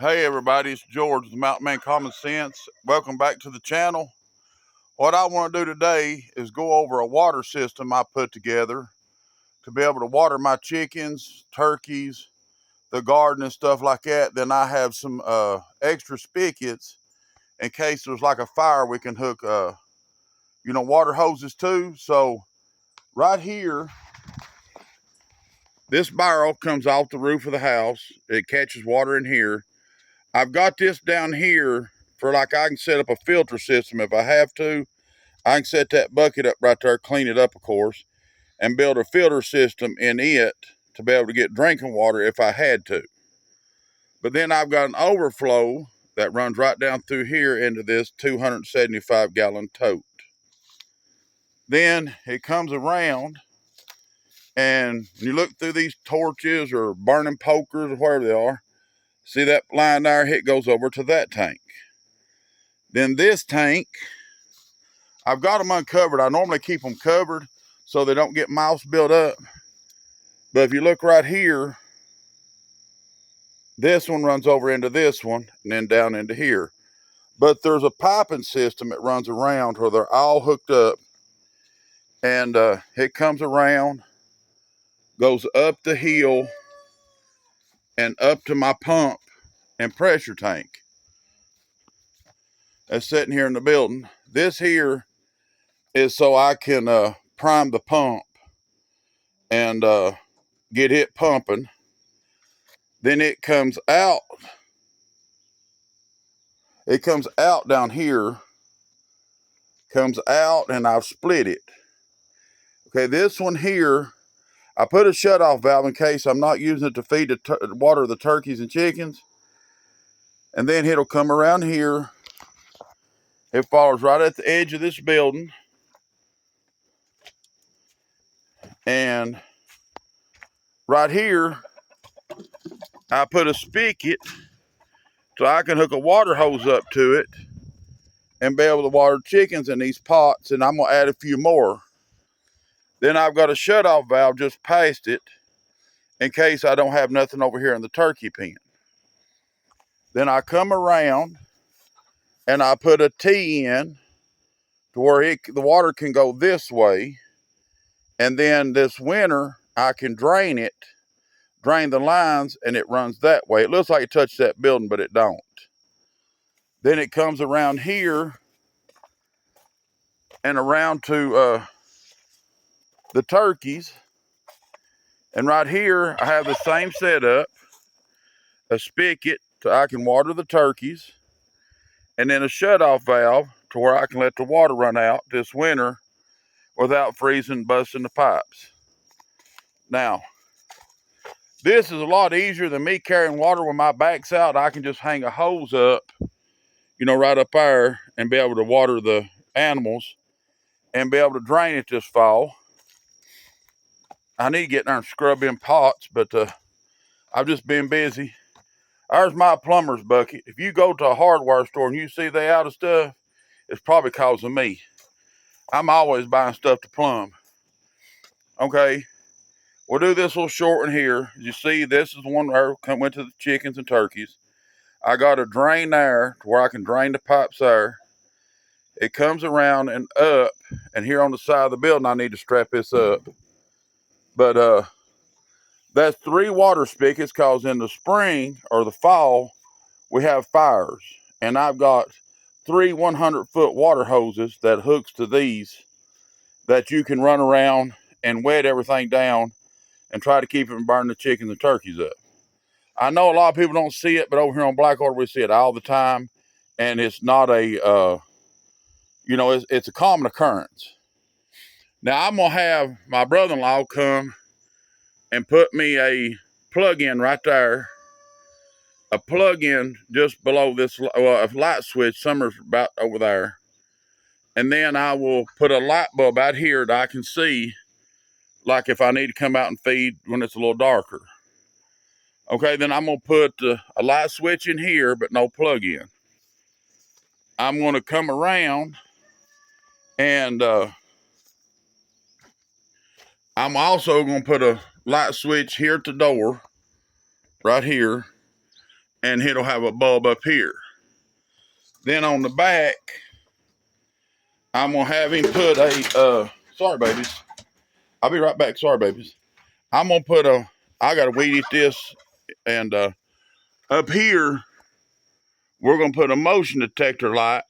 Hey everybody, it's George, the Mountain Man Common Sense. Welcome back to the channel. What I want to do today is go over a water system I put together to be able to water my chickens, turkeys, the garden and stuff like that. Then I have some extra spigots in case there's like a fire we can hook water hoses to. So right here, this barrel comes off the roof of the house. It catches water in here. I've got this down here for like I can set up a filter system if I have to. I can set that bucket up right there, clean it up, of course, and build a filter system in it to be able to get drinking water if I had to. But then I've got an overflow that runs right down through here into this 275-gallon tote. Then it comes around, and you look through these torches or burning pokers or whatever they are. See that line there? It goes over to that tank. Then this tank, I've got them uncovered. I normally keep them covered so they don't get mouse built up. But if you look right here, this one runs over into this one and then down into here. But there's a piping system that runs around where they're all hooked up. And it comes around, goes up the hill and up to my pump and pressure tank that's sitting here in the building. This here is so I can prime the pump and get it pumping. Then it comes out down here, comes out, and I've split it. Okay, this one here, I put a shutoff valve in case I'm not using it to feed the water the turkeys and chickens. And then it'll come around here. It falls right at the edge of this building. And right here, I put a spigot so I can hook a water hose up to it and be able to water chickens in these pots. And I'm gonna add a few more. Then I've got a shutoff valve just past it in case I don't have nothing over here in the turkey pen. Then I come around and I put a T in to where the water can go this way. And then this winter, I can drain the lines, and it runs that way. It looks like it touched that building, but it don't. Then it comes around here and around to the turkeys. And right here, I have the same setup, a spigot so I can water the turkeys, and then a shutoff valve to where I can let the water run out this winter without freezing, busting the pipes. Now, this is a lot easier than me carrying water when my back's out. I can just hang a hose up, right up there and be able to water the animals and be able to drain it this fall. I need to get there and scrub in pots, but I've just been busy. There's my plumber's bucket. If you go to a hardware store and you see they out of stuff, it's probably because of me. I'm always buying stuff to plumb. Okay, we'll do this little short one here. You see, this is the one where I went to the chickens and turkeys. I got a drain there to where I can drain the pipes there. It comes around and up, and here on the side of the building, I need to strap this up. But that's 3 water spigots, because in the spring or the fall, we have fires. And I've got 3 100-foot water hoses that hooks to these that you can run around and wet everything down and try to keep it from burning the chickens and turkeys up. I know a lot of people don't see it, but over here on Blackwater, we see it all the time. And it's not it's a common occurrence. Now, I'm going to have my brother-in-law come and put me a plug-in right there. A plug-in just below this, a light switch, somewhere about over there. And then I will put a light bulb out here that I can see, like if I need to come out and feed when it's a little darker. Okay, then I'm going to put a light switch in here, but no plug-in. I'm going to come around and I'm also going to put a light switch here at the door, right here. and it'll have a bulb up here. Then on the back, I'm gonna have him put a, sorry babies, I'll be right back, sorry babies. I'm gonna put I gotta weed eat this, and up here, we're gonna put a motion detector light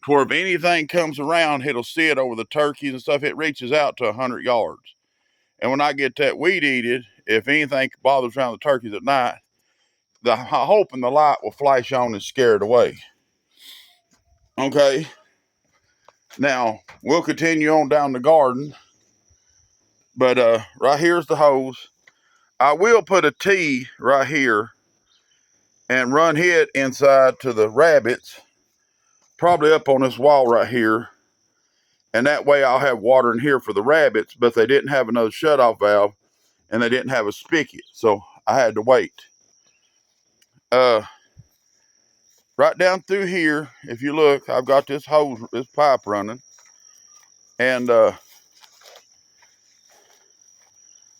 to where if anything comes around, it'll see it over the turkeys and stuff. It reaches out to 100 yards. And when I get that weed eated, if anything bothers around the turkeys at night, I'm hoping the light will flash on and scare it away. Okay. Now, we'll continue on down the garden. But right here's the hose. I will put a T right here and run it inside to the rabbits, probably up on this wall right here. And that way I'll have water in here for the rabbits, but they didn't have another shutoff valve and they didn't have a spigot. So I had to wait. Right down through here, if you look, I've got this hose, this pipe running. And I'm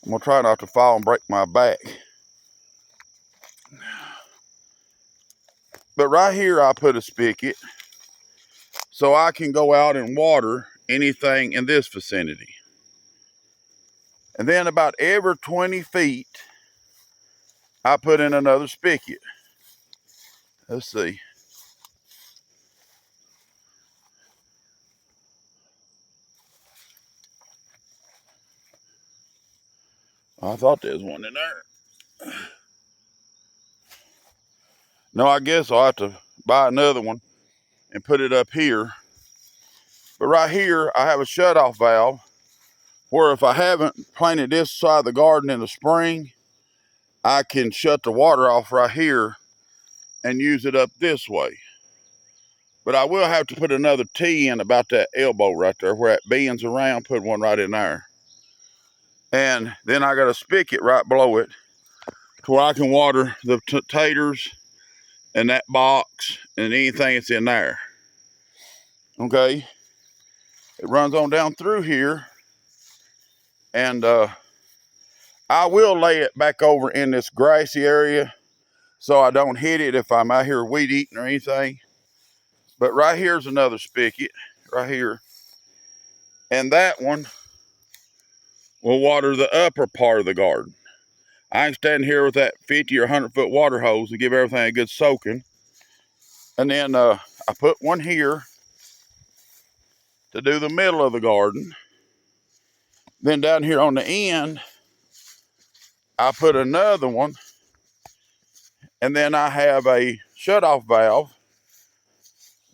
gonna try not to fall and break my back. But right here, I put a spigot so I can go out and water anything in this vicinity. And then about every 20 feet, I put in another spigot. Let's see. I thought there was one in there. No, I guess I'll have to buy another one and put it up here. But right here, I have a shutoff valve where if I haven't planted this side of the garden in the spring, I can shut the water off right here and use it up this way. But I will have to put another T in about that elbow right there where it bends around, put one right in there. And then I got a spigot right below it to where I can water the taters and that box and anything that's in there. Okay. It runs on down through here. And I will lay it back over in this grassy area so I don't hit it if I'm out here weed eating or anything. But right here's another spigot, right here. And that one will water the upper part of the garden. I can stand here with that 50 or 100 foot water hose and give everything a good soaking. And then I put one here to do the middle of the garden. Then down here on the end, I put another one. And then I have a shutoff valve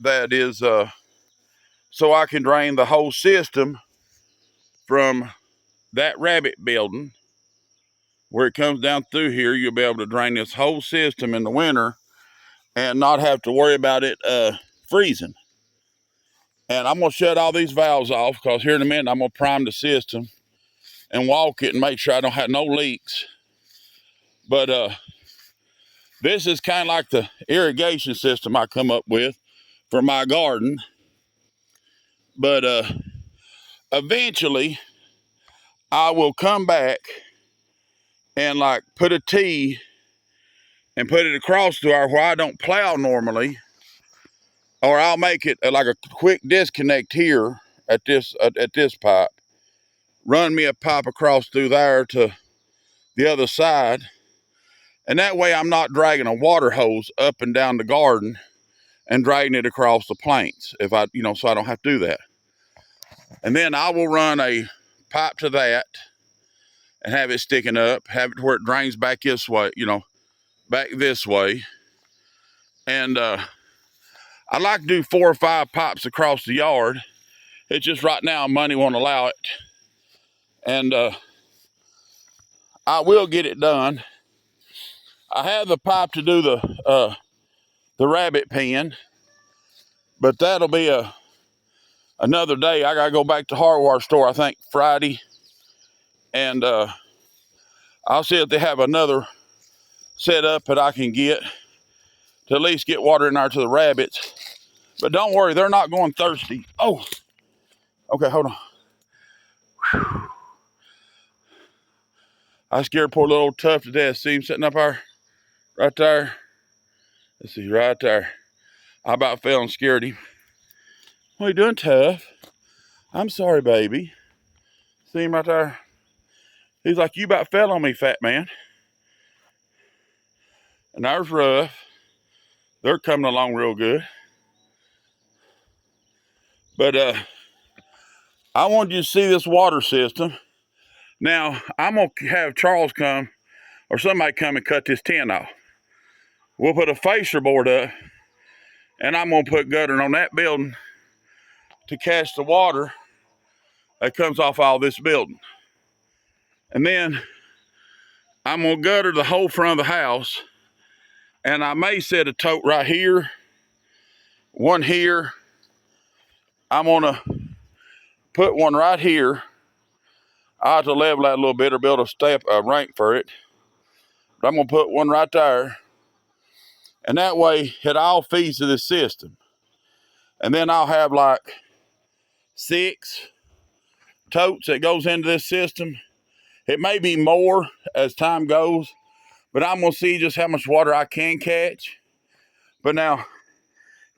that is so I can drain the whole system from that rabbit building where it comes down through here. You'll be able to drain this whole system in the winter and not have to worry about it freezing. And I'm gonna shut all these valves off because here in a minute I'm gonna prime the system and walk it and make sure I don't have no leaks. But this is kind of like the irrigation system I come up with for my garden. But eventually I will come back and like put a T and put it across to where I don't plow normally, or I'll make it like a quick disconnect here at this pipe, run me a pipe across through there to the other side, and that way I'm not dragging a water hose up and down the garden and dragging it across the plains if I, so I don't have to do that. And then I will run a pipe to that and have it sticking up, have it where it drains back this way, back this way. And I like to do 4 or 5 pipes across the yard. It's just right now money won't allow it. And I will get it done. I have the pipe to do the rabbit pen, but that'll be another day. I gotta go back to hardware store, I think Friday, and I'll see if they have another setup that I can get to at least get water in there to the rabbits. But don't worry, they're not going thirsty. Oh, okay, hold on. Whew. I scared poor little old Tough to death. See him sitting up there, right there. Let's see, right there. I about fell and scared him. What are you doing, Tough? I'm sorry, baby. See him right there? He's like, you about fell on me, fat man. And there's Rough. They're coming along real good. But I wanted you to see this water system. Now, I'm going to have Charles come, or somebody come and cut this tin off. We'll put a facer board up, and I'm going to put guttering on that building to catch the water that comes off all this building. And then I'm going to gutter the whole front of the house, and I may set a tote right here, one here. I'm going to put one right here. I have to level that a little bit or build a rank for it. But I'm going to put one right there. And that way, it all feeds to this system. And then I'll have like 6 totes that goes into this system. It may be more as time goes, but I'm going to see just how much water I can catch. But now,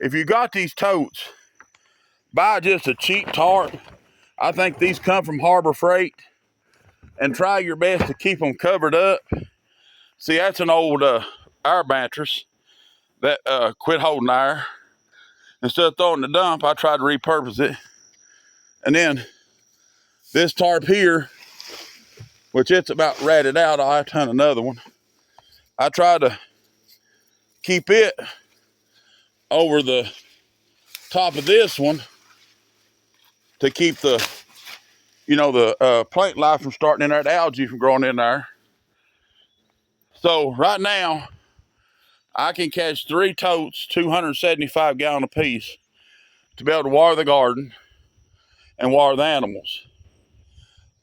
if you got these totes, buy just a cheap tarp. I think these come from Harbor Freight. And try your best to keep them covered up. See, that's an old air mattress that quit holding air. Instead of throwing the dump, I tried to repurpose it. And then this tarp here, which it's about ratted out, I'll have to hunt another one. I tried to keep it over the top of this one to keep the, the plant life from starting in there, the algae from growing in there. So right now, I can catch 3 totes, 275 gallon apiece, to be able to water the garden and water the animals.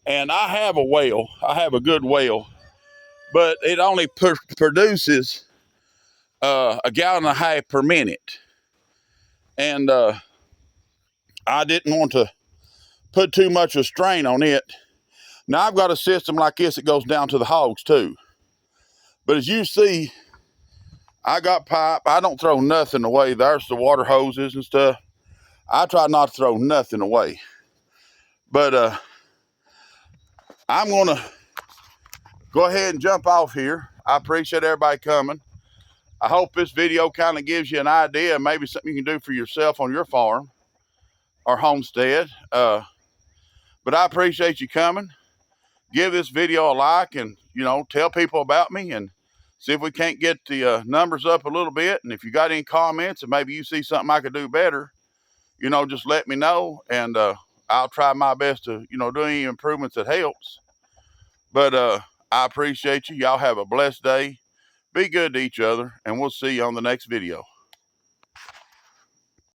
And I have a well. I have a good well, but it only produces 1.5 gallons per minute. And I didn't want to put too much of a strain on it. Now I've got a system like this that goes down to the hogs too. But as you see, I got pipe. I don't throw nothing away. There's the water hoses and stuff. I try not to throw nothing away. But I'm going to go ahead and jump off here. I appreciate everybody coming. I hope this video kind of gives you an idea, maybe something you can do for yourself on your farm or homestead. But I appreciate you coming. Give this video a like and, tell people about me and see if we can't get the numbers up a little bit. And if you got any comments and maybe you see something I could do better, just let me know. And I'll try my best to, do any improvements that helps. But I appreciate you. Y'all have a blessed day. Be good to each other, and we'll see you on the next video.